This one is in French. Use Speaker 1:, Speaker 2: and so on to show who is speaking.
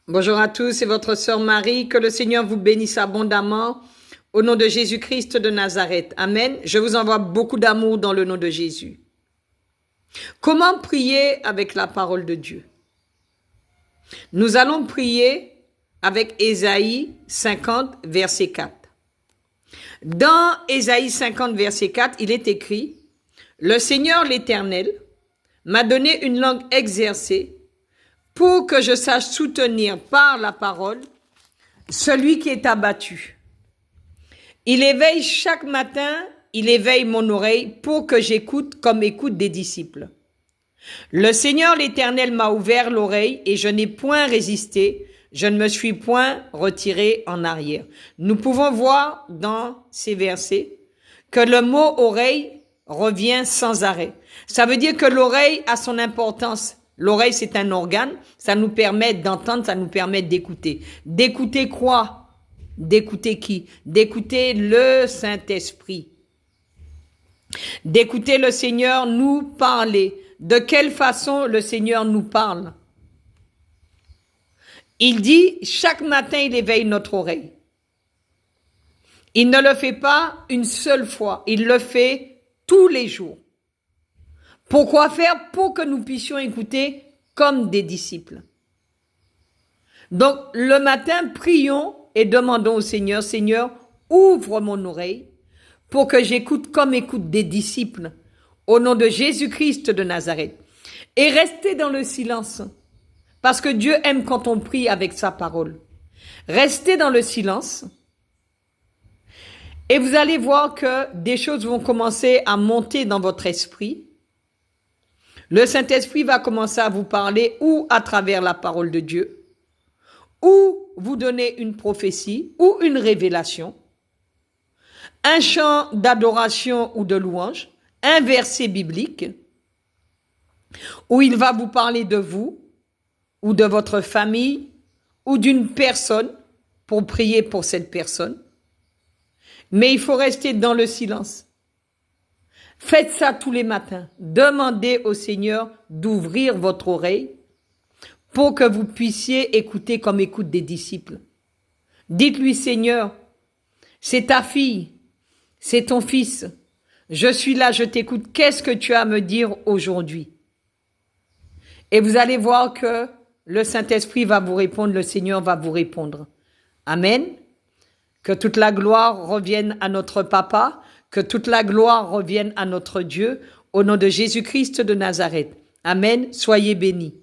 Speaker 1: Bonjour à tous, c'est votre sœur Marie. Que le Seigneur vous bénisse abondamment au nom de Jésus-Christ de Nazareth. Amen. Je vous envoie beaucoup d'amour dans le nom de Jésus. Comment prier avec la parole de Dieu? Nous allons prier avec Ésaïe 50, verset 4. Dans Ésaïe 50, verset 4, il est écrit « Le Seigneur l'Éternel m'a donné une langue exercée pour que je sache soutenir par la parole celui qui est abattu. Il éveille chaque matin, il éveille mon oreille pour que j'écoute comme écoute des disciples. Le Seigneur l'Éternel m'a ouvert l'oreille et je n'ai point résisté, je ne me suis point retiré en arrière. » Nous pouvons voir dans ces versets que le mot oreille revient sans arrêt. Ça veut dire que l'oreille a son importance. L'oreille, c'est un organe, ça nous permet d'entendre, ça nous permet d'écouter. D'écouter quoi? D'écouter qui? D'écouter le Saint-Esprit. D'écouter le Seigneur nous parler. De quelle façon le Seigneur nous parle? Il dit, chaque matin, il éveille notre oreille. Il ne le fait pas une seule fois, il le fait tous les jours. Pourquoi faire? Pour que nous puissions écouter comme des disciples. Donc, le matin, prions et demandons au Seigneur, Seigneur, ouvre mon oreille pour que j'écoute comme écoute des disciples au nom de Jésus-Christ de Nazareth. Et restez dans le silence parce que Dieu aime quand on prie avec sa parole. Restez dans le silence et vous allez voir que des choses vont commencer à monter dans votre esprit. Le Saint-Esprit va commencer à vous parler ou à travers la parole de Dieu, ou vous donner une prophétie ou une révélation, un chant d'adoration ou de louange, un verset biblique, où il va vous parler de vous ou de votre famille ou d'une personne pour prier pour cette personne. Mais il faut rester dans le silence. Faites ça tous les matins. Demandez au Seigneur d'ouvrir votre oreille pour que vous puissiez écouter comme écoute des disciples. Dites-lui, Seigneur, c'est ta fille, c'est ton fils. Je suis là, je t'écoute. Qu'est-ce que tu as à me dire aujourd'hui? Et vous allez voir que le Saint-Esprit va vous répondre, le Seigneur va vous répondre. Amen. Que toute la gloire revienne à notre Papa. Que toute la gloire revienne à notre Dieu, au nom de Jésus-Christ de Nazareth. Amen. Soyez bénis.